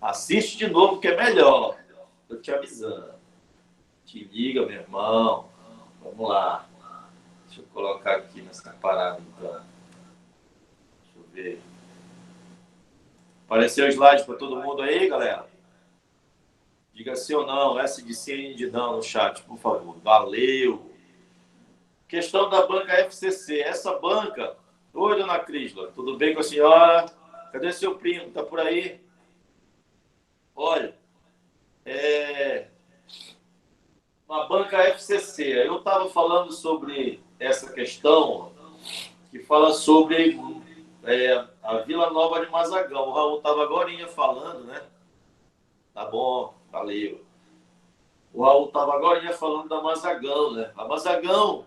Assiste de novo que é melhor. Estou te avisando. Te liga, meu irmão. Vamos lá. Deixa eu colocar aqui nessa parada, então. Deixa eu ver. Apareceu o slide para todo mundo aí, galera? Diga sim ou não. S de sim de não no chat, por favor. Valeu. Questão da banca FCC. Essa banca... Oi, dona Crisla. Tudo bem com a senhora? Cadê seu primo? Tá por aí? Olha, uma banca FCC. Eu estava falando sobre essa questão que fala sobre a Vila Nova de Mazagão. O Raul estava agorinha falando, né? Tá bom, valeu. O Raul estava agorinha falando da Mazagão, né? A Mazagão,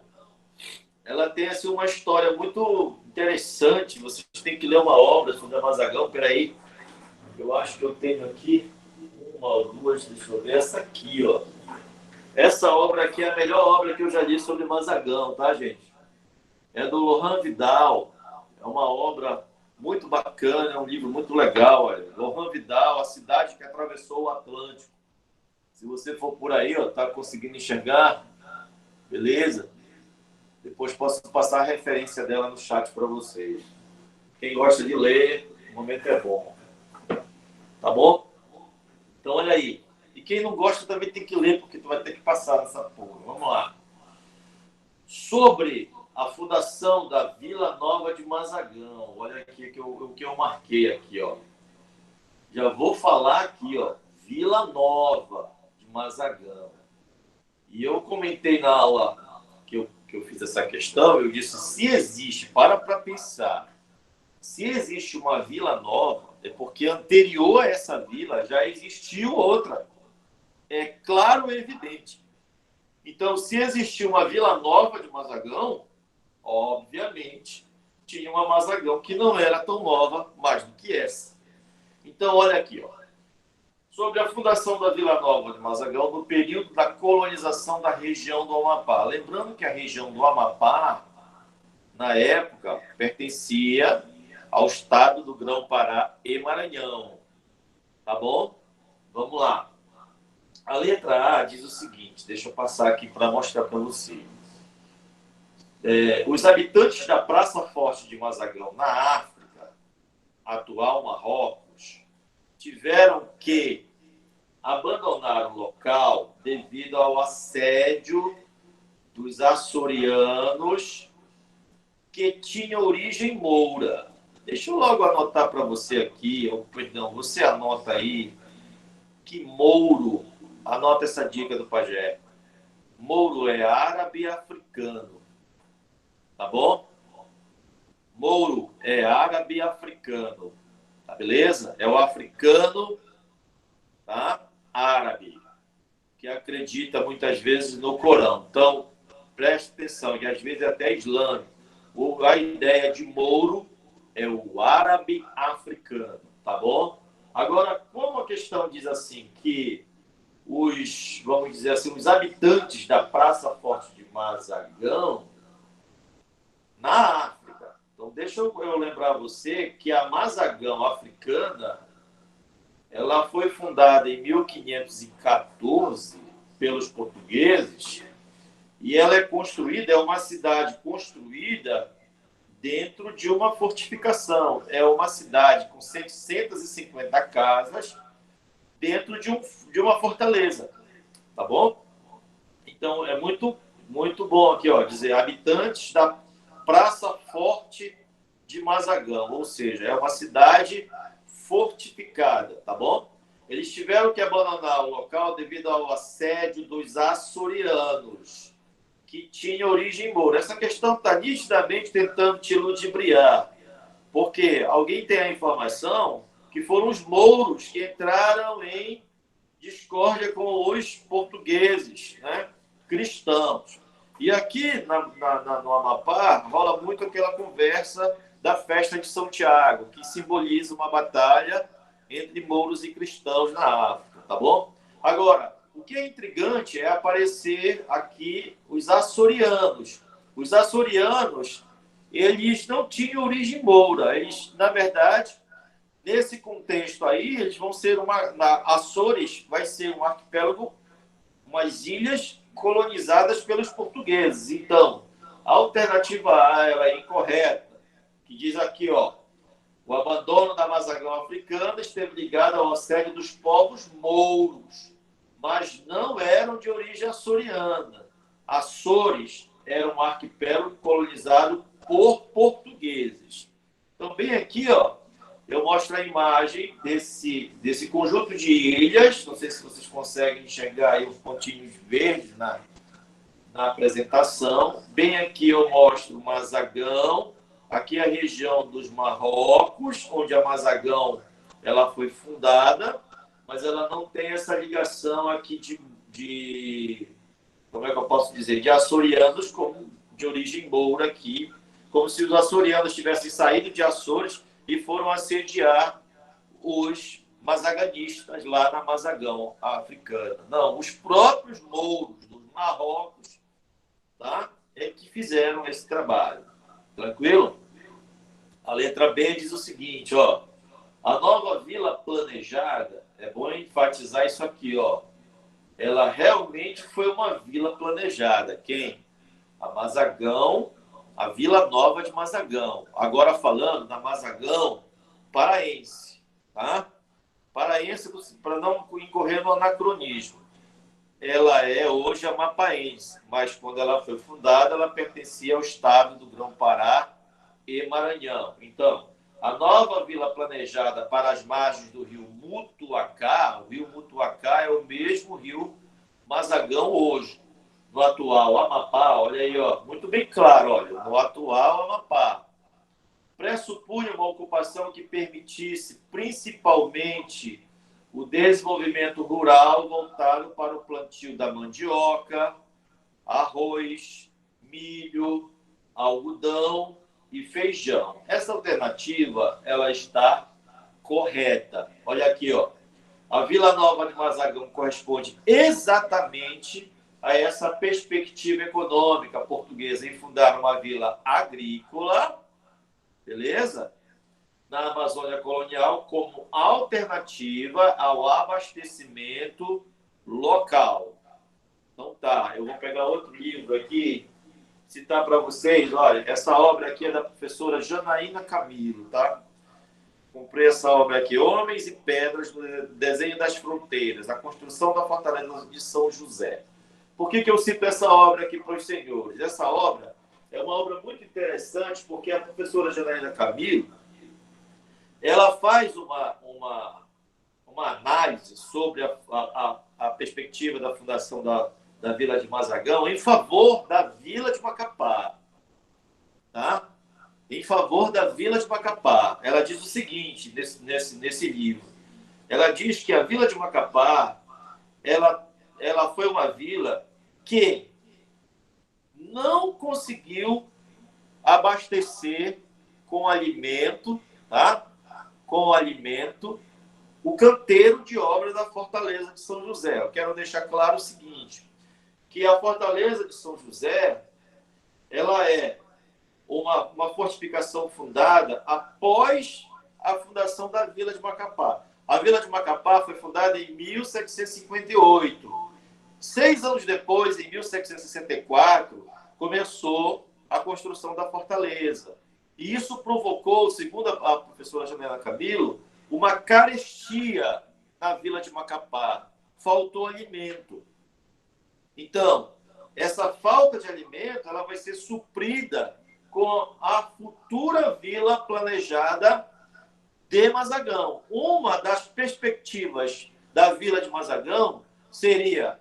ela tem assim, uma história muito interessante. Vocês têm que ler uma obra sobre a Mazagão. Peraí, eu acho que eu tenho aqui uma ou duas, deixa eu ver, essa aqui, ó. Essa obra aqui é a melhor obra que eu já li sobre Mazagão, tá, gente? É do Lohan Vidal. É uma obra muito bacana, é um livro muito legal, olha. Lohan Vidal, A Cidade que Atravessou o Atlântico. Se você for por aí, ó, tá conseguindo enxergar, beleza? Depois posso passar a referência dela no chat para vocês. Quem gosta de ler, o momento é bom. Tá bom? Então, olha aí. E quem não gosta também tem que ler, porque tu vai ter que passar nessa porra. Vamos lá. Sobre a fundação da Vila Nova de Mazagão. Olha aqui o que eu marquei aqui, ó. Já vou falar aqui, ó. Vila Nova de Mazagão. E eu comentei na aula que eu fiz essa questão, eu disse, se existe, para pensar, se existe uma vila nova, é porque anterior a essa vila já existiu outra. É claro e evidente. Então, se existia uma Vila Nova de Mazagão, obviamente, tinha uma Mazagão que não era tão nova mais do que essa. Então, olha aqui, ó. Sobre a fundação da Vila Nova de Mazagão no período da colonização da região do Amapá. Lembrando que a região do Amapá, na época, pertencia ao estado do Grão-Pará e Maranhão. Tá bom? Vamos lá. A letra A diz o seguinte, deixa eu passar aqui para mostrar para vocês. Os habitantes da Praça Forte de Mazagão, na África, atual Marrocos, tiveram que abandonar o local devido ao assédio dos açorianos que tinha origem moura. Deixa eu logo anotar para você aqui, perdão, você anota aí que mouro, anota essa dica do pajé. Mouro é árabe e africano. Tá bom? Mouro é árabe e africano. Tá beleza? É o africano, tá? Árabe, que acredita muitas vezes no Corão. Então, preste atenção, que às vezes é até islâmico. A ideia de mouro é o árabe africano, tá bom? Agora, como a questão diz assim, que vamos dizer assim, os habitantes da Praça Forte de Mazagão, na África. Então, deixa eu lembrar você que a Mazagão africana, ela foi fundada em 1514 pelos portugueses e ela é uma cidade construída dentro de uma fortificação. É uma cidade com 650 casas dentro de uma fortaleza, tá bom? Então, é muito, muito bom aqui, ó, dizer habitantes da Praça Forte de Mazagão, ou seja, é uma cidade fortificada, tá bom? Eles tiveram que abandonar o local devido ao assédio dos açorianos, que tinham origem moura. Essa questão está nitidamente tentando te ludibriar, porque alguém tem a informação que foram os mouros que entraram em discórdia com os portugueses, né, cristãos. E aqui no Amapá rola muito aquela conversa da festa de São Tiago, que simboliza uma batalha entre mouros e cristãos na África, tá bom? Agora, o que é intrigante é aparecer aqui os açorianos. Os açorianos, eles não tinham origem moura, eles, na verdade, nesse contexto aí, eles vão ser Açores vai ser um arquipélago, umas ilhas colonizadas pelos portugueses. Então, a alternativa A ela é incorreta, que diz aqui, ó, o abandono da Mazagão africana esteve ligado ao assédio dos povos mouros, mas não eram de origem açoriana. Açores era um arquipélago colonizado por portugueses. Então, bem aqui, ó, eu mostro a imagem desse conjunto de ilhas. Não sei se vocês conseguem enxergar aí os pontinhos verdes na apresentação. Bem aqui eu mostro o Mazagão. Aqui é a região dos Marrocos, onde a Mazagão ela foi fundada, mas ela não tem essa ligação aqui como é que eu posso dizer, de açorianos como de origem moura aqui, como se os açorianos tivessem saído de Açores e foram assediar os mazaganistas lá na Mazagão africana. Não, os próprios mouros dos Marrocos, tá, é que fizeram esse trabalho. Tranquilo? A letra B diz o seguinte, ó, a nova vila planejada, é bom enfatizar isso aqui, ó, ela realmente foi uma vila planejada. Quem? A Mazagão, a Vila Nova de Mazagão. Agora falando da Mazagão paraense, tá? Paraense, para não incorrer no anacronismo. Ela é hoje amapaense, mas quando ela foi fundada, ela pertencia ao estado do Grão-Pará e Maranhão. Então, a nova vila planejada para as margens do rio Mutuacá, o rio Mutuacá é o mesmo rio Mazagão hoje, no atual Amapá, olha aí, ó, muito bem claro, olha, no atual Amapá. Pressupunha uma ocupação que permitisse principalmente o desenvolvimento rural voltado para o plantio da mandioca, arroz, milho, algodão e feijão. Essa alternativa ela está correta. Olha aqui, ó. A Vila Nova de Mazagão corresponde exatamente a essa perspectiva econômica portuguesa em fundar uma vila agrícola, beleza? Na Amazônia colonial como alternativa ao abastecimento local. Então tá, eu vou pegar outro livro aqui, citar para vocês, olha, essa obra aqui é da professora Janaína Camilo, tá? Comprei essa obra aqui, Homens e Pedras no Desenho das Fronteiras, a construção da Fortaleza de São José. Por que eu cito essa obra aqui para os senhores? Essa obra é uma obra muito interessante, porque a professora Janaína Camilo, ela faz uma análise sobre a perspectiva da fundação da Vila de Mazagão em favor da Vila de Macapá. Tá? Em favor da Vila de Macapá. Ela diz o seguinte, nesse livro. Ela diz que a Vila de Macapá ela foi uma vila que não conseguiu abastecer com alimento, tá? Com alimento, o canteiro de obra da Fortaleza de São José. Eu quero deixar claro o seguinte, que a Fortaleza de São José, ela é uma fortificação fundada após a fundação da Vila de Macapá. A Vila de Macapá foi fundada em 1758. 6 anos depois, em 1764, começou a construção da fortaleza. E isso provocou, segundo a professora Janaína Camilo, uma carestia na Vila de Macapá. Faltou alimento. Então, essa falta de alimento ela vai ser suprida com a futura vila planejada de Mazagão. Uma das perspectivas da Vila de Mazagão seria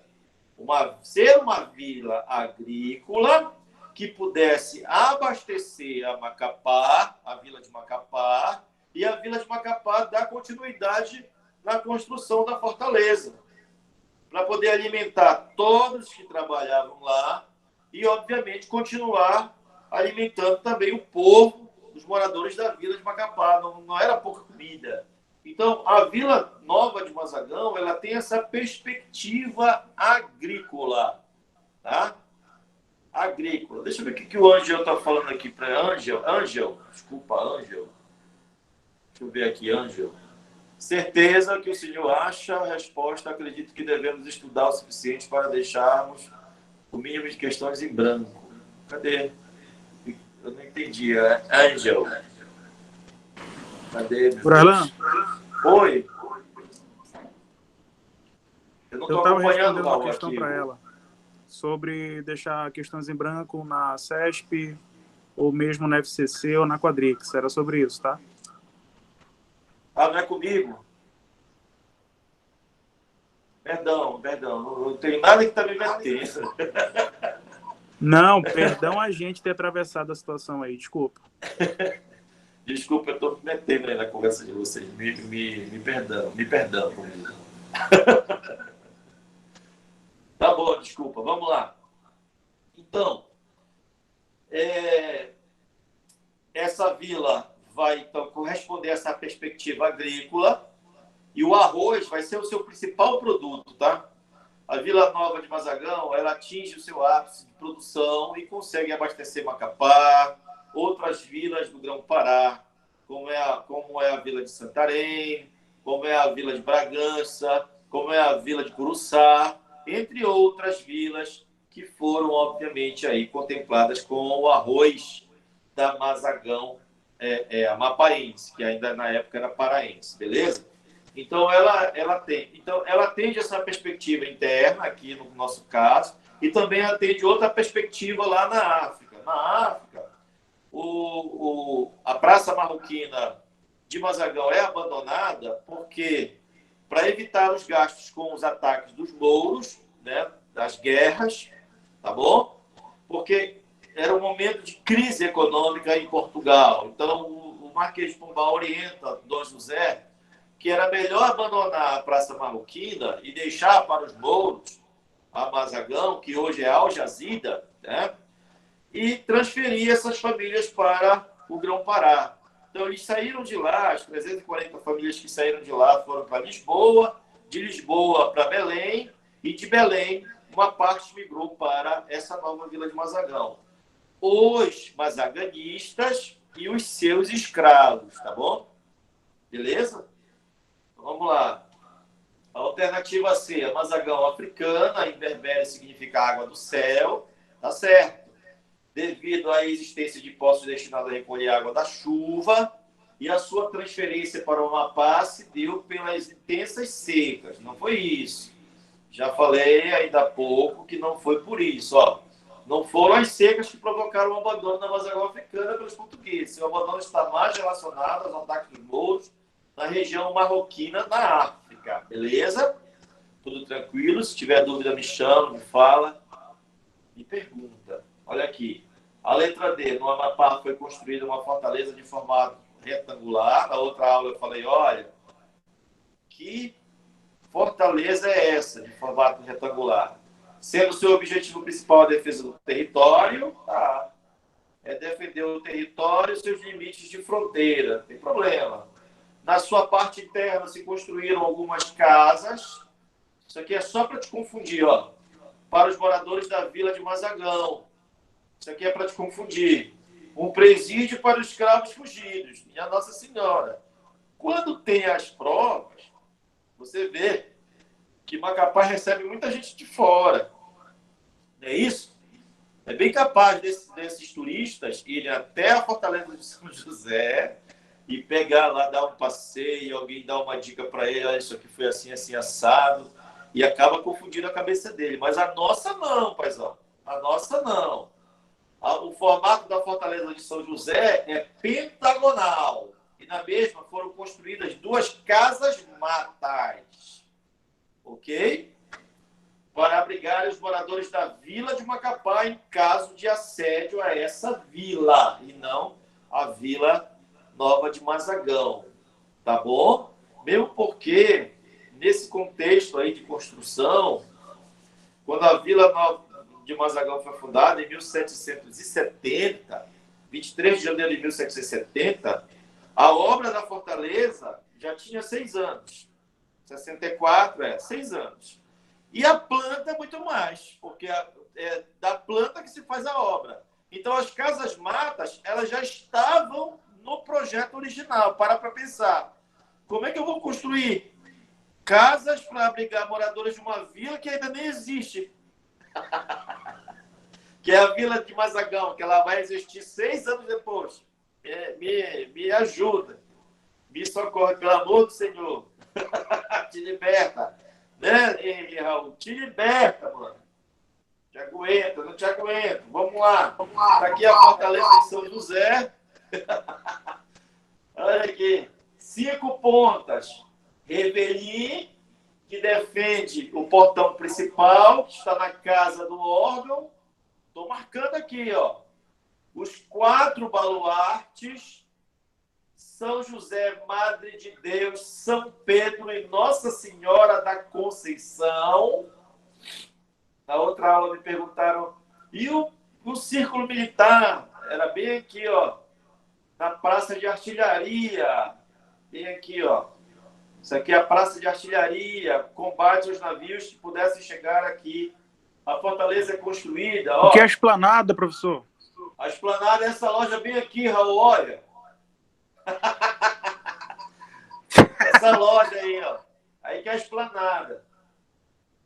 ser uma vila agrícola que pudesse abastecer a Macapá, a Vila de Macapá, e a Vila de Macapá dar continuidade na construção da fortaleza, para poder alimentar todos que trabalhavam lá e, obviamente, continuar alimentando também o povo, os moradores da Vila de Macapá. Não era pouca comida. Então, a Vila Nova de Mazagão, ela tem essa perspectiva agrícola, tá? Agrícola. Deixa eu ver o que o Ângel está falando aqui para Ângel. Ângel. eu ver aqui, Ângelo. Certeza que o senhor acha a resposta. Acredito que devemos estudar o suficiente para deixarmos o mínimo de questões em branco. Cadê? Eu não entendi. Ângelo. Cadê, meu Brarlan? Oi. Eu não estou estava acompanhando respondendo uma questão aqui. para ela sobre deixar questões em branco na CESP ou mesmo na FCC ou na Quadrix. Era sobre isso, tá? Ah, não é comigo? Perdão. Não tem nada que está me metendo. Não, perdão a gente ter atravessado a situação aí, desculpa. Desculpa, eu estou me metendo aí na conversa de vocês. Me perdão comigo. Tá bom, desculpa. Vamos lá. Então, essa vila vai, então, corresponder a essa perspectiva agrícola e o arroz vai ser o seu principal produto, tá? A Vila Nova de Mazagão, ela atinge o seu ápice de produção e consegue abastecer Macapá, outras vilas do Grão-Pará, como é a Vila de Santarém, como é a Vila de Bragança, como é a Vila de Curuçá, entre outras vilas que foram, obviamente, aí contempladas com o arroz da Mazagão amapaense, que ainda na época era paraense, beleza? Então, ela atende essa perspectiva interna, aqui no nosso caso, e também atende outra perspectiva lá na África. Na África, a Praça Marroquina de Mazagão é abandonada porque, para evitar os gastos com os ataques dos mouros, né, das guerras, tá bom? Porque era um momento de crise econômica em Portugal. Então, o Marquês de Pombal orienta Dom José que era melhor abandonar a Praça Marroquina e deixar para os mouros a Mazagão, que hoje é Aljazida, né? E transferir essas famílias para o Grão-Pará. Então, eles saíram de lá, as 340 famílias que saíram de lá foram para Lisboa, de Lisboa para Belém, e de Belém, uma parte migrou para essa nova vila de Mazagão. Os mazaganistas e os seus escravos, tá bom? Beleza? Vamos lá. A alternativa C, a Mazagão africana, em berbere significa água do céu, tá certo. Devido à existência de poços destinados a recolher água da chuva, e a sua transferência para o Amapá se deu pelas intensas secas. Não foi isso. Já falei ainda há pouco que não foi por isso. Ó. Não foram as secas que provocaram o abandono da Mazagão africana pelos portugueses. O abandono está mais relacionado aos ataques dos mouros na região marroquina, na África. Beleza? Tudo tranquilo? Se tiver dúvida, me chama, me fala, me pergunta. Olha aqui. A letra D. No Amapá foi construída uma fortaleza de formato retangular. Na outra aula eu falei, olha, que fortaleza é essa de formato retangular? Sendo seu objetivo principal a defesa do território, tá. É defender o território e seus limites de fronteira. Não tem problema. Na sua parte interna se construíram algumas casas. Isso aqui é só para te confundir, ó. Para os moradores da vila de Mazagão. Isso aqui é para te confundir. Um presídio para os escravos fugidos. Minha Nossa Senhora. Quando tem as provas, você vê que Macapá recebe muita gente de fora. Não é isso? É bem capaz desses turistas irem até a Fortaleza de São José e pegar lá, dar um passeio, alguém dá uma dica para ele, olha, isso aqui foi assim, assim, assado, e acaba confundindo a cabeça dele. Mas a nossa não, paizão. A nossa não. O formato da Fortaleza de São José é pentagonal. E na mesma foram construídas duas casas-matas. Ok? Para abrigar os moradores da vila de Macapá em caso de assédio a essa vila, e não a Vila Nova de Mazagão. Tá bom? Mesmo porque, nesse contexto aí de construção, quando a Vila Nova de Mazagão foi fundada em 1770, 23 de janeiro de 1770, a obra da fortaleza já tinha 6 anos. 64, 6 anos. E a planta é muito mais, porque é da planta que se faz a obra. Então, as casas-matas, elas já estavam no projeto original. Para pensar. Como é que eu vou construir casas para abrigar moradores de uma vila que ainda nem existe? Que é a Vila de Mazagão, que ela vai existir 6 anos depois. Me ajuda. Me socorre, pelo amor do Senhor. Te liberta. Né, Raul? Te liberta, mano. Te aguenta, não te aguento. Vamos lá. Tá aqui a Fortaleza de São José. Olha aqui. 5 pontas. Revelim, que defende o portão principal, que está na casa do órgão. Estou marcando aqui, ó. Os 4 baluartes. São José, Madre de Deus, São Pedro e Nossa Senhora da Conceição. Na outra aula me perguntaram, e o círculo militar? Era bem aqui, ó, na Praça de Artilharia. Bem aqui, ó. Isso aqui é a Praça de Artilharia, combate aos navios que pudessem chegar aqui. A fortaleza é construída, ó. O que é a esplanada, professor? A esplanada é essa loja bem aqui, Raul, olha. Essa loja aí, ó. Aí que é a esplanada.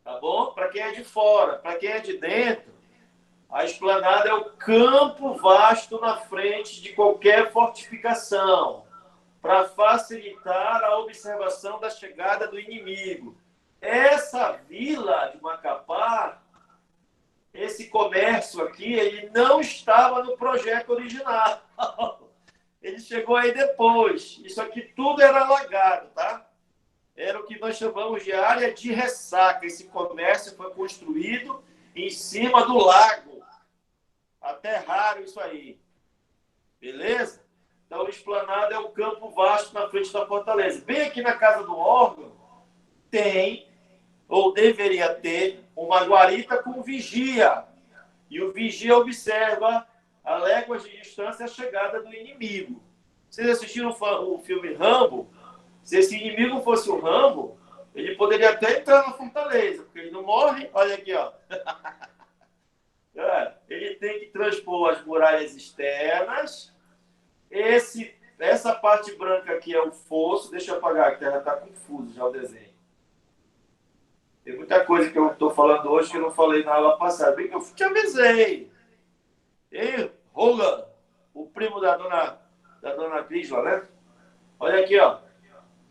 Tá bom? Para quem é de fora. Para quem é de dentro, a esplanada é o campo vasto na frente de qualquer fortificação, para facilitar a observação da chegada do inimigo. Essa vila de Macapá, esse comércio aqui, ele não estava no projeto original. Ele chegou aí depois. Isso aqui tudo era alagado, tá? Era o que nós chamamos de área de ressaca. Esse comércio foi construído em cima do lago. Aterraram isso aí. Beleza? Então, a esplanada é o campo vasto na frente da fortaleza. Bem aqui na casa do órgão, tem, ou deveria ter, uma guarita com vigia. E o vigia observa a léguas de distância a chegada do inimigo. Vocês assistiram o filme Rambo? Se esse inimigo fosse o Rambo, ele poderia até entrar na fortaleza, porque ele não morre. Olha aqui, ó. Ele tem que transpor as muralhas externas. Essa parte branca aqui é o fosso. Deixa eu apagar, que já está confuso já o desenho. Tem muita coisa que eu estou falando hoje que eu não falei na aula passada. Bem que eu te avisei. E Roland, o primo da dona Crisla, né? Olha aqui, ó.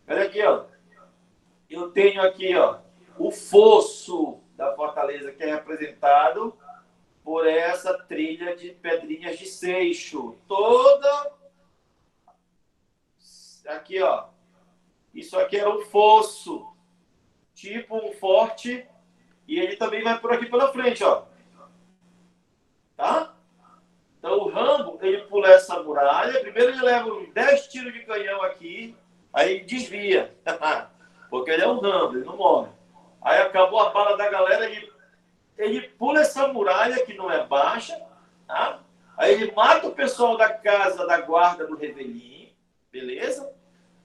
Olha aqui, ó. Eu tenho aqui, ó, o fosso da fortaleza, que é representado por essa trilha de pedrinhas de seixo. Toda aqui, ó. Isso aqui era um fosso, tipo um forte, e ele também vai por aqui pela frente, ó. Tá? Então, o Rambo, ele pula essa muralha. Primeiro ele leva 10 tiros de canhão aqui, aí ele desvia. Porque ele é um Rambo, ele não morre. Aí acabou a bala da galera, ele pula essa muralha, que não é baixa, tá? Aí ele mata o pessoal da casa da guarda do Revelim, beleza?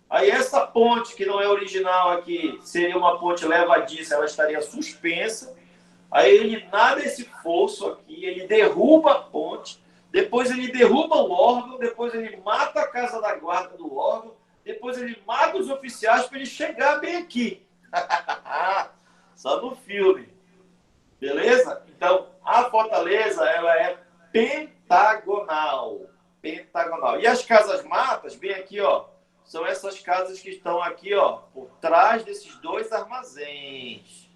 Aí essa ponte, que não é original aqui, seria uma ponte levadiça, ela estaria suspensa. Aí ele nada esse fosso aqui, ele derruba a ponte, depois ele derruba o órgão, depois ele mata a casa da guarda do órgão, depois ele mata os oficiais para ele chegar bem aqui. Só no filme. Beleza? Então, a fortaleza, ela é pentagonal. Pentagonal. E as casas-matas, bem aqui, ó, são essas casas que estão aqui, ó, por trás desses 2 armazéns.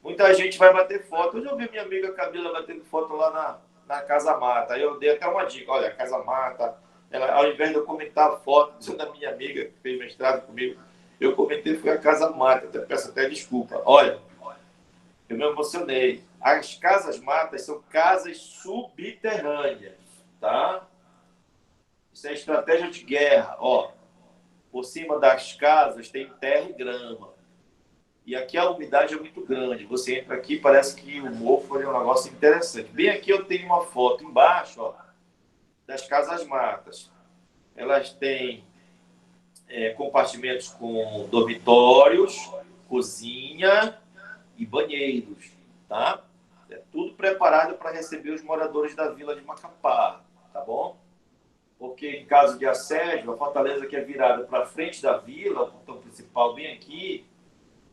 Muita gente vai bater foto. Hoje eu vi minha amiga Camila batendo foto lá na Casa Mata. Aí eu dei até uma dica. Olha, a Casa Mata, ela, ao invés de eu comentar a foto da minha amiga que fez mestrado comigo, eu comentei foi a Casa Mata. Até peço até desculpa. Olha, eu me emocionei. As Casas Matas são casas subterrâneas, tá? Isso é estratégia de guerra. Ó, por cima das casas tem terra e grama. E aqui a umidade é muito grande. Você entra aqui, parece que o mofo é um negócio interessante. Bem aqui eu tenho uma foto embaixo, ó, das casas-matas. Elas têm compartimentos com dormitórios, cozinha e banheiros, tá? É tudo preparado para receber os moradores da vila de Macapá, tá bom? porque em caso de assédio, a fortaleza que é virada para frente da vila, o portão principal bem aqui,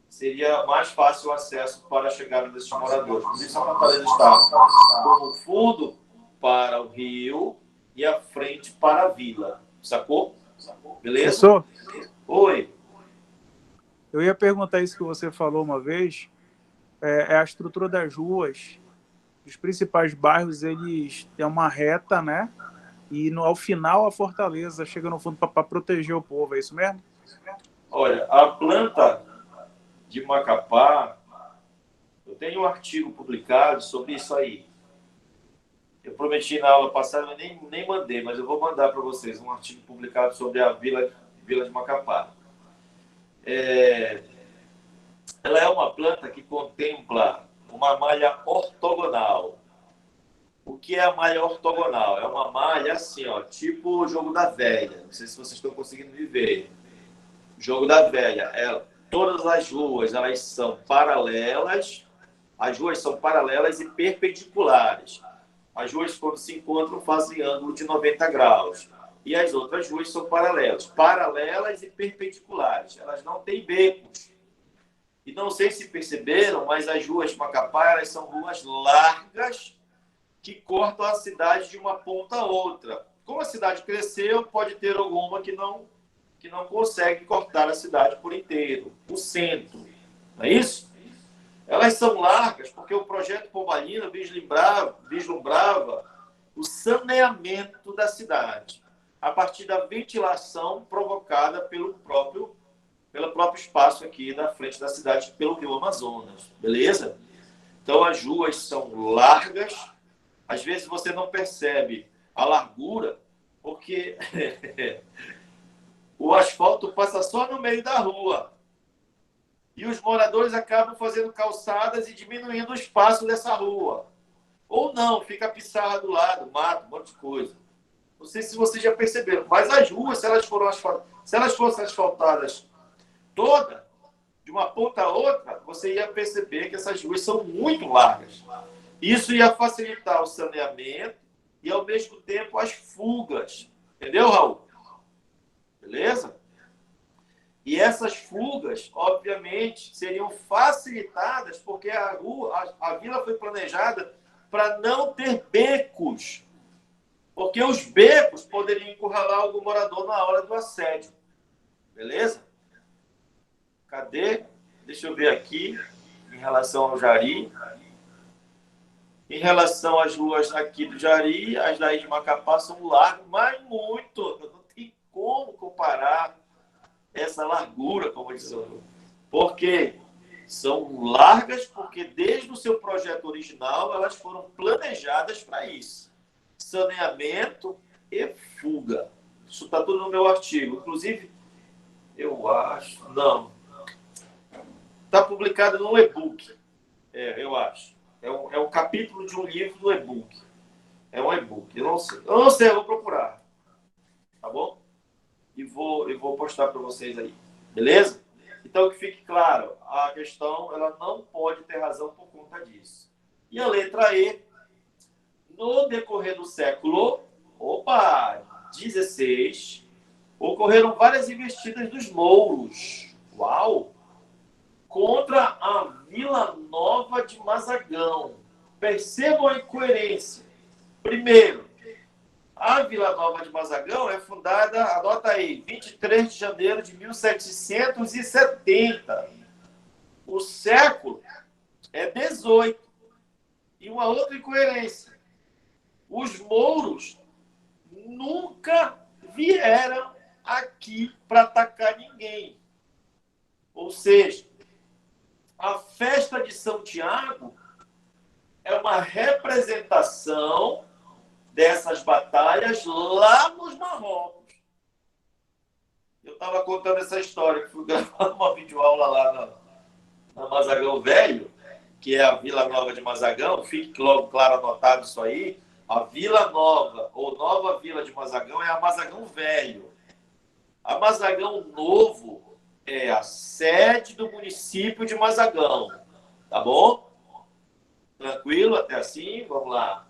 seria mais fácil o acesso para a chegada desses moradores. Por isso a fortaleza está como fundo para o rio e a frente para a vila. Sacou? Beleza? Professor, Oi. eu ia perguntar isso que você falou uma vez, é a estrutura das ruas. Os principais bairros, eles têm uma reta, né? E ao final a fortaleza chega no fundo para proteger o povo, é isso mesmo? Olha, a planta de Macapá, eu tenho um artigo publicado sobre isso aí. Eu prometi na aula passada, eu nem mandei, mas eu vou mandar para vocês um artigo publicado sobre a Vila de Macapá. Ela é uma planta que contempla uma malha ortogonal. O que é a malha ortogonal? É uma malha assim, ó, tipo o jogo da velha. Não sei se vocês estão conseguindo viver. Jogo da velha. Todas as ruas, elas são paralelas. As ruas são paralelas e perpendiculares. As ruas, quando se encontram, fazem ângulo de 90 graus. E as outras ruas são paralelas e perpendiculares. Elas não têm becos. E não sei se perceberam, mas as ruas de Macapá, elas são ruas largas que cortam a cidade de uma ponta a outra. Como a cidade cresceu, pode ter alguma que não consegue cortar a cidade por inteiro, o centro. Não é isso? Elas são largas porque o projeto Pombalina vislumbrava o saneamento da cidade, a partir da ventilação provocada pelo próprio espaço aqui na frente da cidade, pelo Rio Amazonas. Beleza? Então, as ruas são largas. Às vezes, você não percebe a largura, porque o asfalto passa só no meio da rua. E os moradores acabam fazendo calçadas e diminuindo o espaço dessa rua. Ou não, fica pissarra do lado, mato, um monte de coisa. Não sei se vocês já perceberam, mas as ruas, se elas fossem asfaltadas toda, de uma ponta a outra, você ia perceber que essas ruas são muito largas. Isso ia facilitar o saneamento e, ao mesmo tempo, as fugas. Entendeu, Raul? Beleza? E essas fugas, obviamente, seriam facilitadas porque a vila foi planejada para não ter becos. Porque os becos poderiam encurralar algum morador na hora do assédio. Beleza? Cadê? Deixa eu ver aqui, em relação ao Jari. Em relação às ruas aqui do Jari, as daí de Macapá são largas, mas muito. Não tem como comparar essa largura, como diz o... Porque são largas, porque desde o seu projeto original elas foram planejadas para isso. Saneamento e fuga. Isso está tudo no meu artigo. Inclusive, eu acho... Não. Está publicado no e-book. Eu acho. É um capítulo de um livro do e-book. É um e-book. Eu não sei, eu vou procurar. Tá bom? E vou postar para vocês aí. Beleza? Então, que fique claro, a questão ela não pode ter razão por conta disso. E a letra E, no decorrer do século XVI, ocorreram várias investidas dos mouros. Uau! Contra a Vila Nova de Mazagão. Percebam a incoerência. Primeiro, a Vila Nova de Mazagão é fundada, anota aí, 23 de janeiro de 1770. O século é 18. E uma outra incoerência. Os mouros nunca vieram aqui para atacar ninguém. Ou seja, a festa de São Tiago é uma representação dessas batalhas lá nos Marrocos. Eu estava contando essa história, que fui gravar uma videoaula lá na Mazagão Velho, que é a Vila Nova de Mazagão. Fique logo claro anotado isso aí. A Vila Nova, ou Nova Vila de Mazagão, é a Mazagão Velho. A Mazagão Novo é a sede do município de Mazagão. Tá bom? Tranquilo até assim? Vamos lá.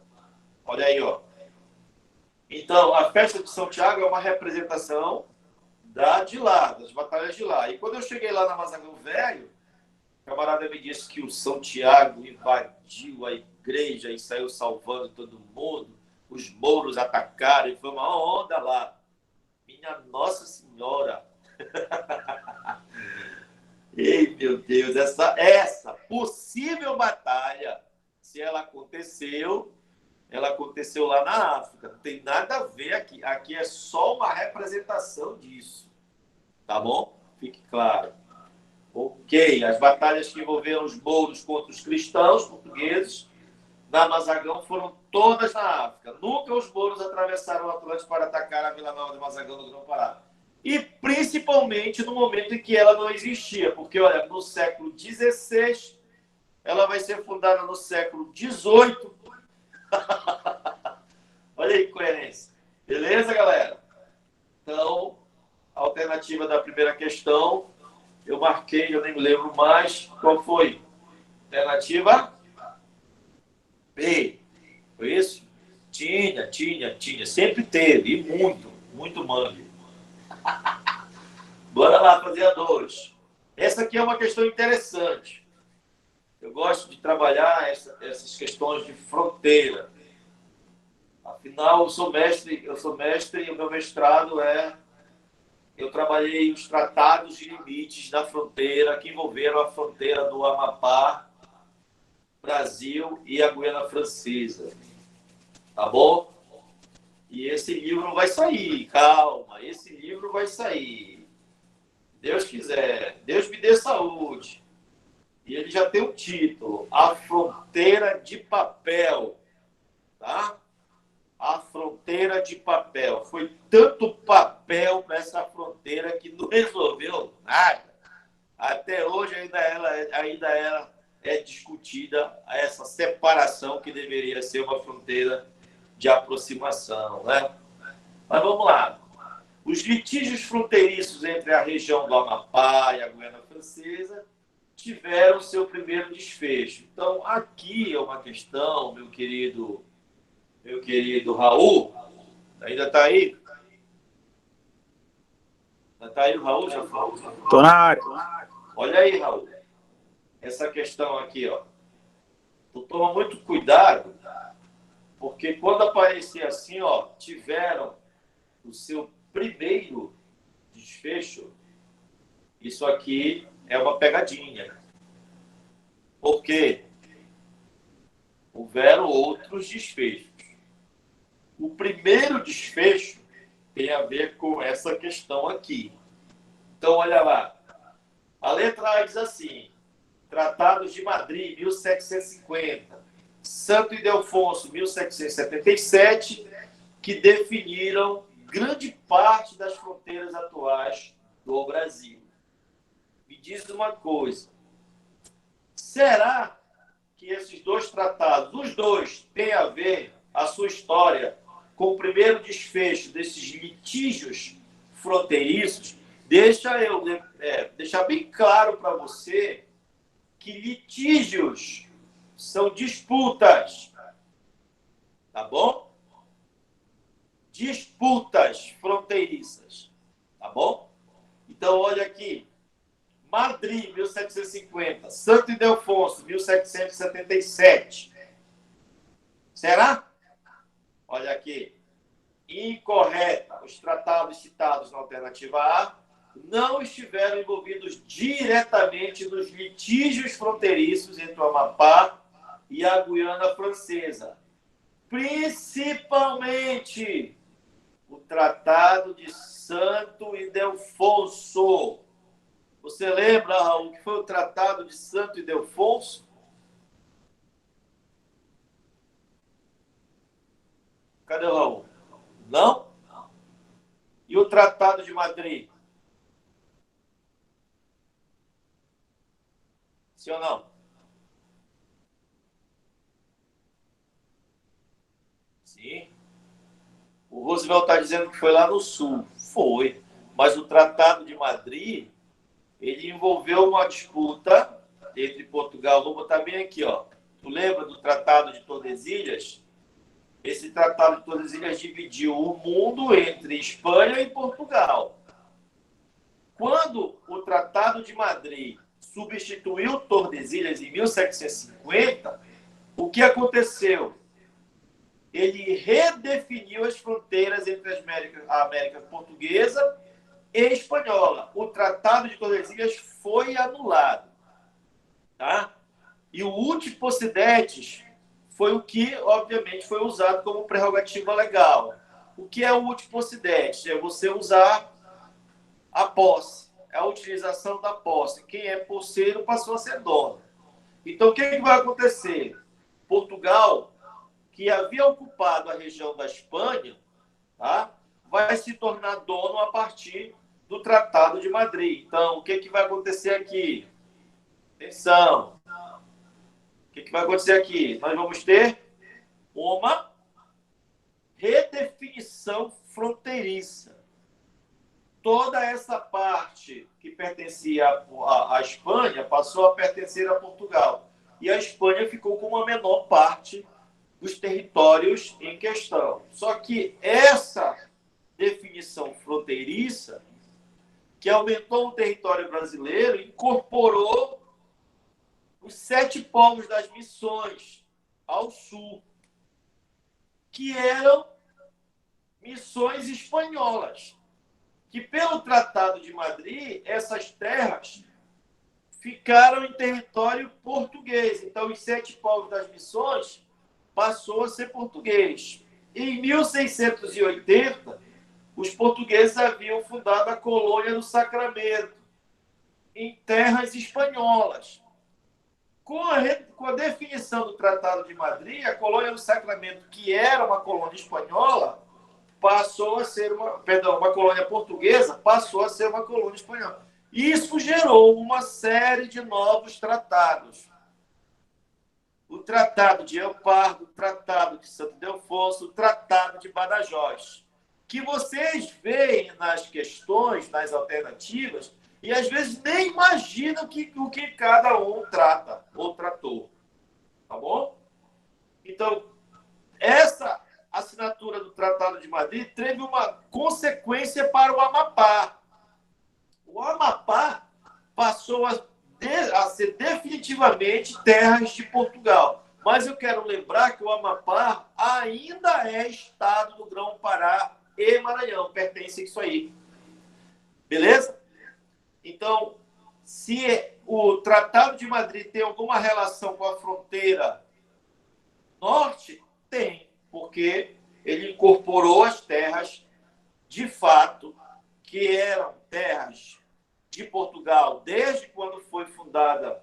Olha aí, ó. Então, a festa de São Tiago é uma representação de lá, das batalhas de lá. E quando eu cheguei lá na Mazagão Velho, o camarada me disse que o São Tiago invadiu a igreja e saiu salvando todo mundo. Os mouros atacaram e foi uma onda lá. Minha Nossa Senhora! Ei, meu Deus, essa possível batalha, se ela aconteceu lá na África. Não tem nada a ver aqui. Aqui é só uma representação disso. Tá bom? Fique claro. Ok, as batalhas que envolveram os mouros contra os cristãos portugueses na Mazagão foram todas na África. Nunca os mouros atravessaram o Atlântico para atacar a Vila Nova de Mazagão no Grão-Pará. E principalmente no momento em que ela não existia, porque, olha, no século XVI, ela vai ser fundada no século XVIII. Olha aí, coerência. Beleza, galera? Então, a alternativa da primeira questão, eu marquei, eu nem me lembro mais. Qual foi? Alternativa B. Foi isso? Tinha. Sempre teve, e muito mangue. Bora lá fazer a 2. Essa aqui é uma questão interessante. Eu gosto de trabalhar essas questões de fronteira. Afinal, eu sou mestre e o meu mestrado eu trabalhei os tratados de limites da fronteira que envolveram a fronteira do Amapá, Brasil e a Guiana Francesa. Tá bom? E esse livro vai sair, calma, esse livro vai sair. Deus quiser, Deus me dê saúde. E ele já tem um título, A Fronteira de Papel. Tá? A Fronteira de Papel. Foi tanto papel para essa fronteira que não resolveu nada. Até hoje ainda ela é discutida essa separação que deveria ser uma fronteira de aproximação, né? Mas vamos lá. Os litígios fronteiriços entre a região do Amapá e a Guiana Francesa tiveram seu primeiro desfecho. Então, aqui é uma questão, meu querido Raul, ainda está aí? Ainda está aí o Raul? Já falou? Tô na área. Olha aí, Raul. Essa questão aqui, ó. Tu toma muito cuidado, porque quando aparecer assim, ó, tiveram o seu primeiro desfecho, isso aqui é uma pegadinha. Por quê? Houveram outros desfechos. O primeiro desfecho tem a ver com essa questão aqui. Então, olha lá. A letra A diz assim: Tratados de Madrid, 1750. Santo Ildefonso, 1777, que definiram grande parte das fronteiras atuais do Brasil. Me diz uma coisa. Será que esses dois tratados, os dois, têm a ver a sua história com o primeiro desfecho desses litígios fronteiriços? Deixa eu deixar bem claro para você que litígios são disputas, tá bom? Disputas fronteiriças, tá bom? Então, olha aqui. Madrid, 1750. Santo Ildefonso, 1777. Será? Olha aqui. Incorreta. Os tratados citados na alternativa A não estiveram envolvidos diretamente nos litígios fronteiriços entre o Amapá e a Guiana Francesa. Principalmente o Tratado de Santo Ildefonso. Você lembra, Raul, que foi o Tratado de Santo Ildefonso? Cadê o Raul? Não? E o Tratado de Madrid? Sim ou não? Sim. O Roosevelt está dizendo que foi lá no sul. Foi. Mas o Tratado de Madrid, ele envolveu uma disputa entre Portugal. Vou botar bem aqui, ó. Tu lembra do Tratado de Tordesilhas? Esse Tratado de Tordesilhas dividiu o mundo entre Espanha e Portugal. Quando o Tratado de Madrid substituiu Tordesilhas em 1750, o que aconteceu? Ele redefiniu as fronteiras entre a América Portuguesa e Espanhola. O Tratado de Tordesilhas foi anulado. Tá? E o Uti Possidetis foi o que, obviamente, foi usado como prerrogativa legal. O que é o Uti Possidetis? É você usar a posse, é a utilização da posse. Quem é posseiro passou a ser dono. Então, o que vai acontecer? Portugal, que havia ocupado a região da Espanha, tá? Vai se tornar dono a partir do Tratado de Madrid. Então, o que vai acontecer aqui? Atenção. O que vai acontecer aqui? Nós vamos ter uma redefinição fronteiriça. Toda essa parte que pertencia à Espanha passou a pertencer a Portugal. E a Espanha ficou com uma menor parte dos territórios em questão. Só que essa definição fronteiriça, que aumentou o território brasileiro, incorporou os 7 povos das missões ao sul, que eram missões espanholas, que pelo Tratado de Madrid, essas terras ficaram em território português. Então, os 7 povos das missões passou a ser português. Em 1680, os portugueses haviam fundado a colônia do Sacramento, em terras espanholas. Com a definição do Tratado de Madrid, a colônia do Sacramento, que era uma colônia espanhola, passou a ser uma colônia portuguesa, passou a ser uma colônia espanhola. Isso gerou uma série de novos tratados. O Tratado de El Pardo, o Tratado de Santo Ildefonso, o Tratado de Badajoz, que vocês veem nas questões, nas alternativas, e às vezes nem imaginam o que cada um trata ou tratou. Tá bom? Então, essa assinatura do Tratado de Madrid teve uma consequência para o Amapá. O Amapá passou a ser definitivamente terras de Portugal. Mas eu quero lembrar que o Amapá ainda é estado do Grão-Pará e Maranhão. Pertence a isso aí. Beleza? Então, se o Tratado de Madrid tem alguma relação com a fronteira norte, tem, porque ele incorporou as terras, de fato, que eram terras de Portugal desde quando foi fundada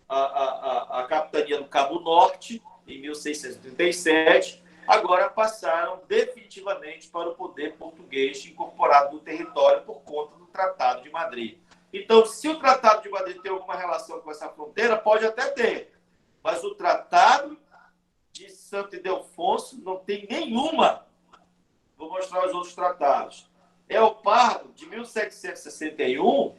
a capitania do Cabo Norte, em 1637, agora passaram definitivamente para o poder português incorporado no território por conta do Tratado de Madrid. Então, se o Tratado de Madrid tem alguma relação com essa fronteira, pode até ter, mas o Tratado de Santo Ildefonso não tem nenhuma. Vou mostrar os outros tratados. El Pardo, de 1761,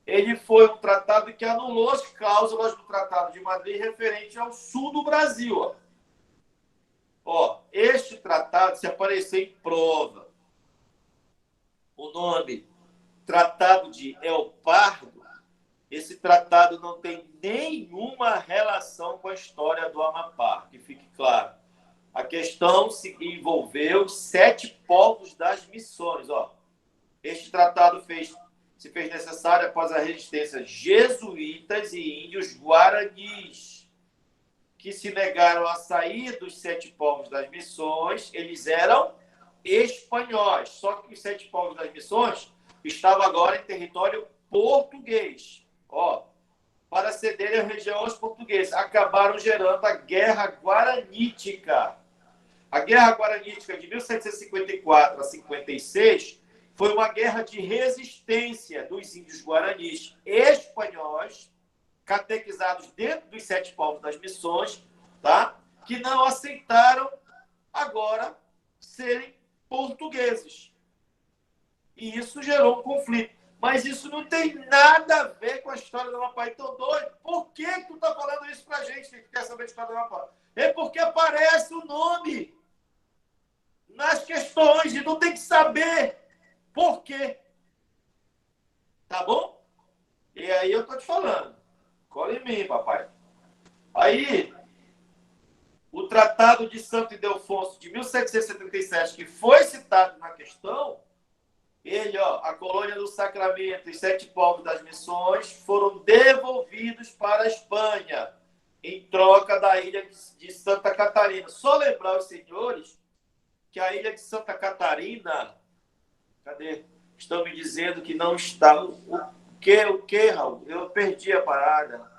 ele foi um tratado que anulou as cláusulas do Tratado de Madrid referente ao sul do Brasil. Este tratado, se aparecer em prova o nome Tratado de El Pardo, esse tratado não tem nenhuma relação com a história do Amapá, que fique claro. A questão se envolveu os 7 povos das missões. Este tratado se fez necessário após a resistência jesuítas e índios guaranis, que se negaram a sair dos 7 povos das missões. Eles eram espanhóis, só que os 7 povos das missões estavam agora em território português. Para cederem a região aos portugueses. Acabaram gerando a Guerra Guaranítica. A Guerra Guaranítica de 1754 a 56 foi uma guerra de resistência dos índios guaranis espanhóis, catequizados dentro dos 7 povos das missões, tá? Que não aceitaram agora serem portugueses. E isso gerou um conflito. Mas isso não tem nada a ver com a história do Amapá. Então, doido, por que tu tá falando isso pra gente que quer saber a história do Amapá? É porque aparece o nome nas questões e não tem que saber por quê. Tá bom? E aí eu tô te falando. Cola em mim, papai. Aí, o Tratado de Santo Ildefonso de 1777, que foi citado na questão, ele, ó, a colônia do Sacramento e 7 povos das missões foram devolvidos para a Espanha, em troca da ilha de Santa Catarina. Só lembrar os senhores que a ilha de Santa Catarina, cadê? Estão me dizendo que não está. O que, Raul? Eu perdi a parada.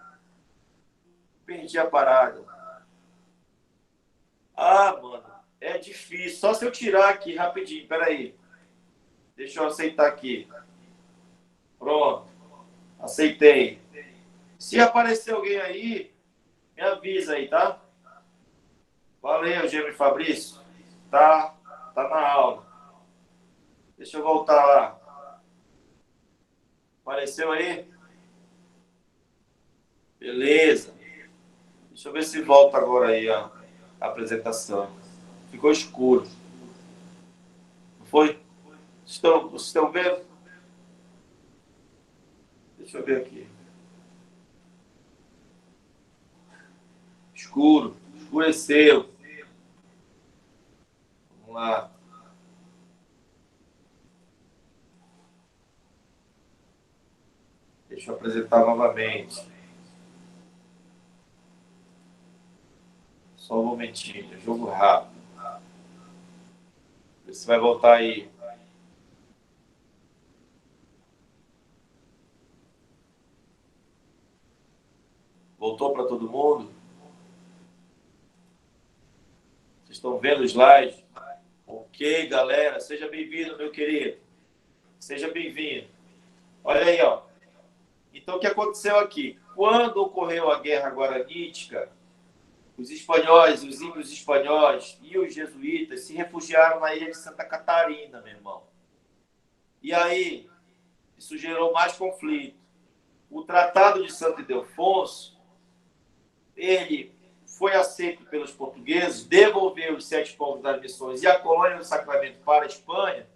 Ah, mano, é difícil. Só se eu tirar aqui rapidinho, peraí. Deixa eu aceitar aqui. Pronto. Aceitei. Se aparecer alguém aí, me avisa aí, tá? Valeu, Gêmeo Fabrício. Tá na aula. Deixa eu voltar lá. Apareceu aí? Beleza. Deixa eu ver se volta agora aí a apresentação. Ficou escuro. Não foi? Vocês estão vendo? Deixa eu ver aqui. Escuro. Escureceu. Vamos lá. Deixa eu apresentar novamente. Só um momentinho. Jogo rápido. Vê se vai voltar aí. Voltou para todo mundo? Vocês estão vendo o slide? Ok, galera. Seja bem-vindo, meu querido. Seja bem-vindo. Olha aí, ó. Então, o que aconteceu aqui? Quando ocorreu a Guerra Guaranítica, os espanhóis, os índios espanhóis e os jesuítas se refugiaram na ilha de Santa Catarina, meu irmão. E aí, isso gerou mais conflito. O Tratado de Santo Ildefonso, ele foi aceito pelos portugueses, devolveu os 7 povos das missões e a colônia do Sacramento para a Espanha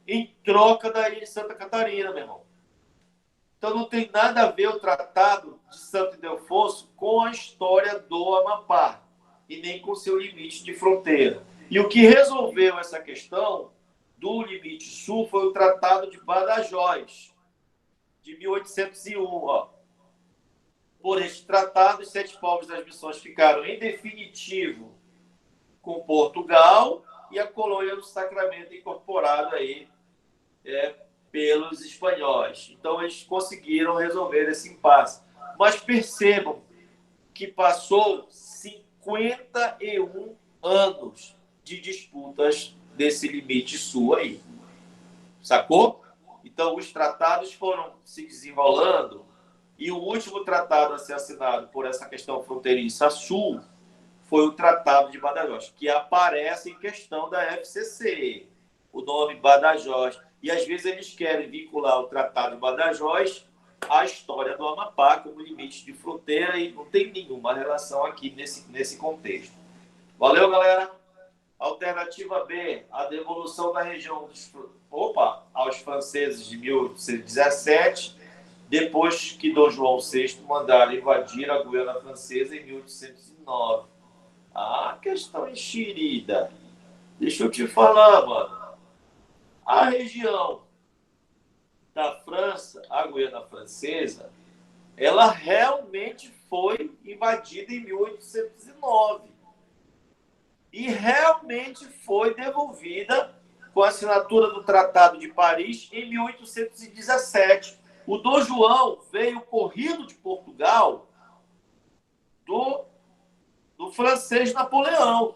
em troca da ilha de Santa Catarina, meu irmão. Então não tem nada a ver o Tratado de Santo Ildefonso com a história do Amapá e nem com seu limite de fronteira. E o que resolveu essa questão do limite sul foi o Tratado de Badajoz, de 1801. Ó. Por este tratado, os 7 povos das missões ficaram em definitivo com Portugal e a colônia do Sacramento incorporada aí pelos espanhóis. Então, eles conseguiram resolver esse impasse. Mas percebam que passou 51 anos de disputas desse limite sul aí. Sacou? Então, os tratados foram se desenrolando e o último tratado a ser assinado por essa questão fronteiriça sul foi o Tratado de Badajoz, que aparece em questão da FCC, o nome Badajoz. E, às vezes, eles querem vincular o Tratado de Badajoz à história do Amapá como limite de fronteira e não tem nenhuma relação aqui nesse contexto. Valeu, galera? Alternativa B, a devolução da região aos franceses de 1817, depois que Dom João VI mandaram invadir a Guiana Francesa em 1809. Ah, questão enxerida. Deixa eu te falar, mano. A região da França, a Guiana Francesa, ela realmente foi invadida em 1809. E realmente foi devolvida com a assinatura do Tratado de Paris em 1817. O Dom João veio corrido de Portugal do francês Napoleão.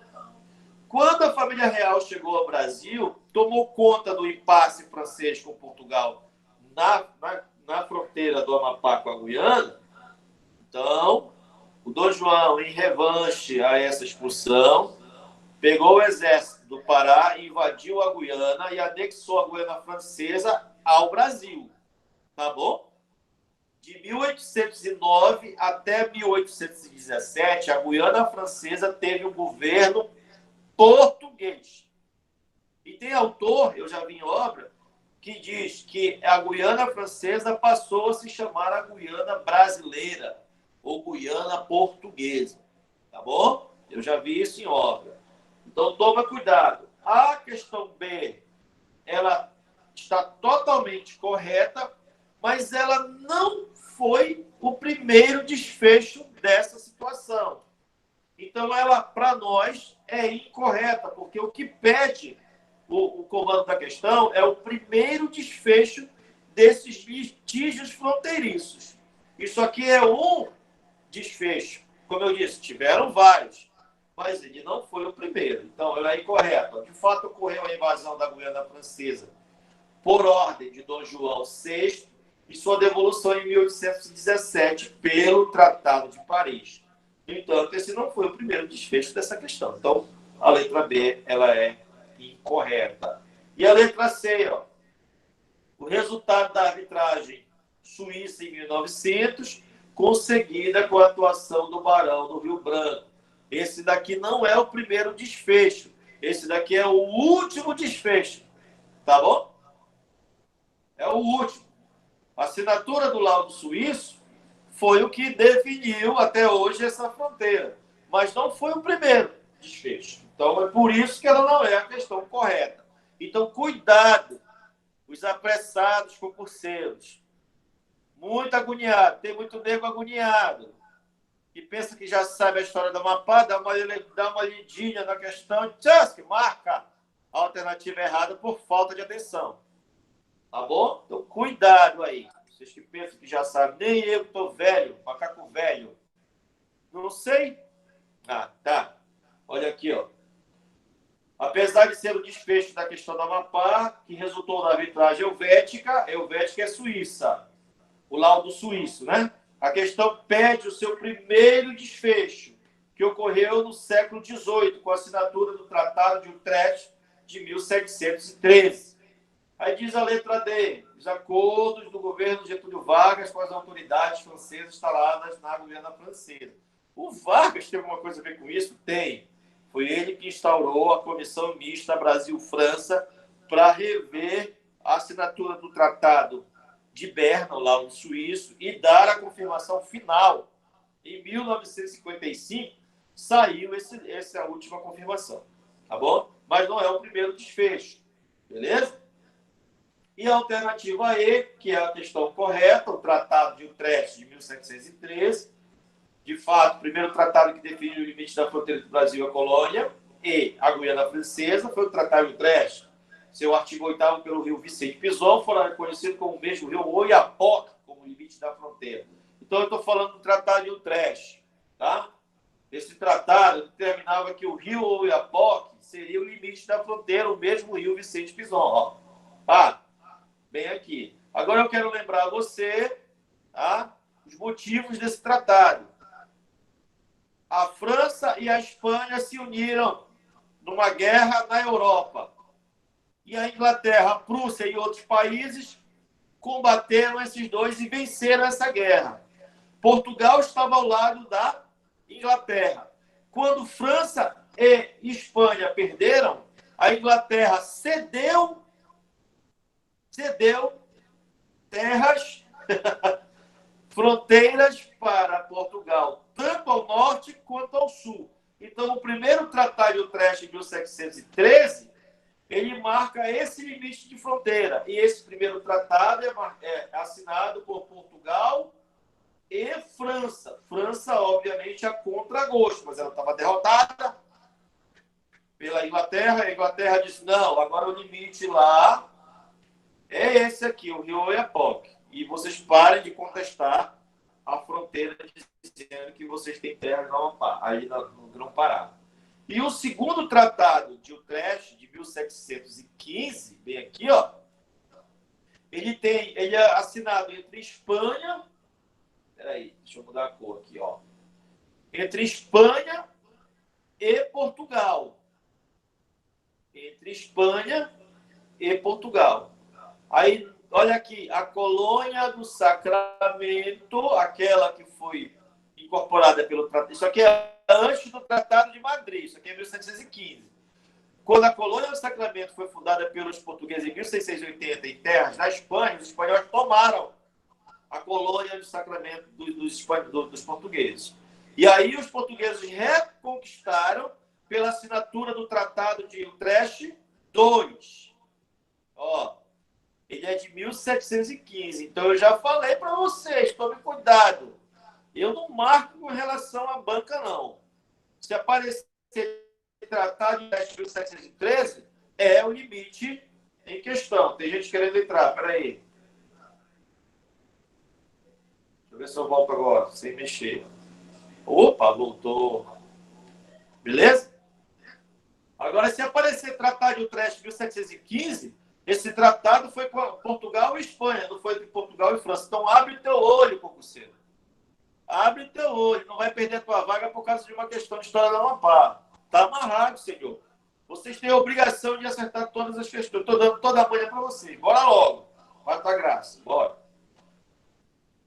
Quando a família real chegou ao Brasil, tomou conta do impasse francês com Portugal na fronteira do Amapá com a Guiana. Então, o Dom João, em revanche a essa expulsão, pegou o exército do Pará, invadiu a Guiana e anexou a Guiana Francesa ao Brasil. Tá bom? De 1809 até 1817, a Guiana Francesa teve um governo português. E tem autor, eu já vi em obra, que diz que a Guiana Francesa passou a se chamar a Guiana Brasileira ou Guiana Portuguesa. Tá bom? Eu já vi isso em obra. Então, toma cuidado. A questão B, ela está totalmente correta, mas ela não foi o primeiro desfecho dessa situação. Então, ela, para nós, é incorreta, porque o que pede o comando da questão é o primeiro desfecho desses litígios fronteiriços. Isso aqui é um desfecho. Como eu disse, tiveram vários, mas ele não foi o primeiro. Então, ela é incorreta. De fato, ocorreu a invasão da Guiana Francesa por ordem de Dom João VI e sua devolução em 1817 pelo Tratado de Paris. No entanto, esse não foi o primeiro desfecho dessa questão. Então, a letra B, ela é incorreta. E a letra C, ó, o resultado da arbitragem suíça em 1900, conseguida com a atuação do Barão do Rio Branco. Esse daqui não é o primeiro desfecho. Esse daqui é o último desfecho. Tá bom? É o último. A assinatura do laudo suíço foi o que definiu até hoje essa fronteira. Mas não foi o primeiro desfecho. Então, é por isso que ela não é a questão correta. Então, cuidado, os apressados concurseiros. Muito agoniado, tem muito nego agoniado. E pensa que já sabe a história do Amapá, dá uma lidinha na questão, que marca a alternativa errada por falta de atenção. Tá bom? Então, cuidado aí. Vocês que pensam que já sabem, nem eu que estou velho, macaco velho. Não sei? Ah, tá. Olha aqui, ó. Apesar de ser o desfecho da questão do Amapá, que resultou na arbitragem helvética é suíça. O laudo suíço, né? A questão pede o seu primeiro desfecho, que ocorreu no século XVIII, com a assinatura do Tratado de Utrecht de 1713. Aí diz a letra D, os acordos do governo Getúlio Vargas com as autoridades francesas instaladas na Guiana Francesa. O Vargas tem alguma coisa a ver com isso? Tem. Foi ele que instaurou a Comissão Mista Brasil-França para rever a assinatura do Tratado de Berna, lá no suíço, e dar a confirmação final. Em 1955, saiu essa última confirmação. Tá bom? Mas não é o primeiro desfecho. Beleza? E a alternativa E, que é a questão correta, o Tratado de Utrecht de 1713, de fato, o primeiro tratado que define o limite da fronteira do Brasil e a colônia, e a Guiana Francesa, foi o Tratado de Utrecht. Seu artigo 8º pelo rio Vicente Pinzon, fora reconhecido como mesmo rio Oiapoque, como limite da fronteira. Então, eu estou falando do Tratado de Utrecht. Tá? Esse tratado determinava que o rio Oiapoque seria o limite da fronteira, o mesmo rio Vicente Pinzon. Ó. Ah, bem aqui. Agora eu quero lembrar a você, tá, os motivos desse tratado. A França e a Espanha se uniram numa guerra na Europa. E a Inglaterra, a Prússia e outros países combateram esses dois e venceram essa guerra. Portugal estava ao lado da Inglaterra. Quando França e Espanha perderam, a Inglaterra cedeu terras, fronteiras para Portugal, tanto ao norte quanto ao sul. Então, o primeiro Tratado de Utrecht, de 1713, ele marca esse limite de fronteira. E esse primeiro tratado é assinado por Portugal e França. França, obviamente, a contragosto, mas ela estava derrotada pela Inglaterra. A Inglaterra disse, não, agora o limite lá é esse aqui, o rio Oiapoque. E vocês parem de contestar a fronteira dizendo que vocês têm terra aí no Grão-Pará. E o segundo tratado de Utrecht, de 1715, bem aqui, ó, ele é assinado entre Espanha, peraí, deixa eu mudar a cor aqui, ó, entre Espanha e Portugal. Entre Espanha e Portugal. Aí, olha aqui, a colônia do Sacramento, aquela que foi incorporada pelo tratado. Isso aqui é antes do Tratado de Madrid, isso aqui é 1715. Quando a colônia do Sacramento foi fundada pelos portugueses em 1680 em terras da Espanha, os espanhóis tomaram a colônia do Sacramento dos portugueses. E aí os portugueses reconquistaram pela assinatura do Tratado de Utrecht II. Ó, ele é de 1715. Então eu já falei para vocês, tome cuidado. Eu não marco com relação à banca, não. Se aparecer Tratado de 1713, é o limite em questão. Tem gente querendo entrar, peraí. Deixa eu ver se eu volto agora, sem mexer. Opa, voltou. Beleza? Agora, se aparecer Tratado de Utrecht de 1715, esse tratado foi com Portugal e Espanha, não foi de Portugal e França. Então, abre teu olho, concurseiro. Abre teu olho. Não vai perder a tua vaga por causa de uma questão de história da Amapá. Está amarrado, senhor. Vocês têm a obrigação de acertar todas as questões. Estou dando toda a manhã para vocês. Bora logo. Vai tua graça. Bora.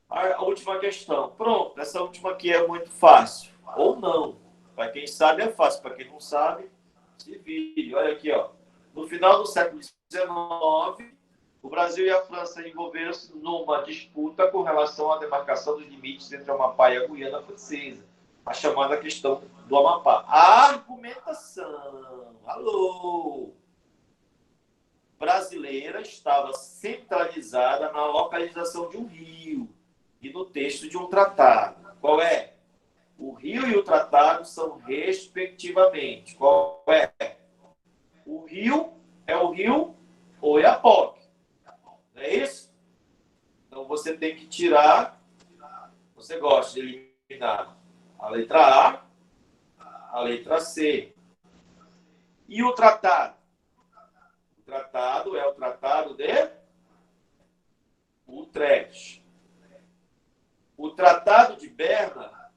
A última questão. Pronto. Essa última aqui é muito fácil. Ou não. Para quem sabe é fácil. Para quem não sabe, se vire. Olha aqui, ó. No final do século XIX, o Brasil e a França envolveram-se numa disputa com relação à demarcação dos limites entre o Amapá e a Guiana Francesa, a chamada questão do Amapá. A argumentação, alô, brasileira estava centralizada na localização de um rio e no texto de um tratado. Qual é? O rio e o tratado são respectivamente. Qual é? O rio é o rio Oiapoque. Não é isso? Então você tem que tirar. Você gosta de eliminar a letra A, a letra C. E o tratado? O tratado é o Tratado de Utrecht. O Tratado de Berna,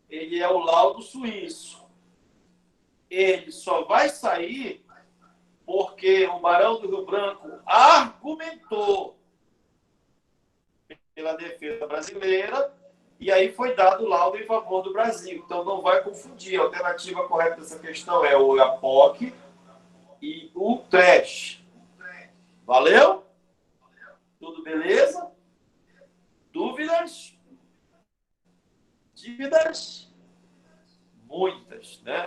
ele é o laudo suíço. Ele só vai sair porque o Barão do Rio Branco argumentou pela defesa brasileira e aí foi dado o laudo em favor do Brasil. Então não vai confundir. A alternativa correta dessa questão é o Oiapoque e o Utrecht. Valeu? Tudo beleza? Dúvidas? Dívidas? Muitas, né?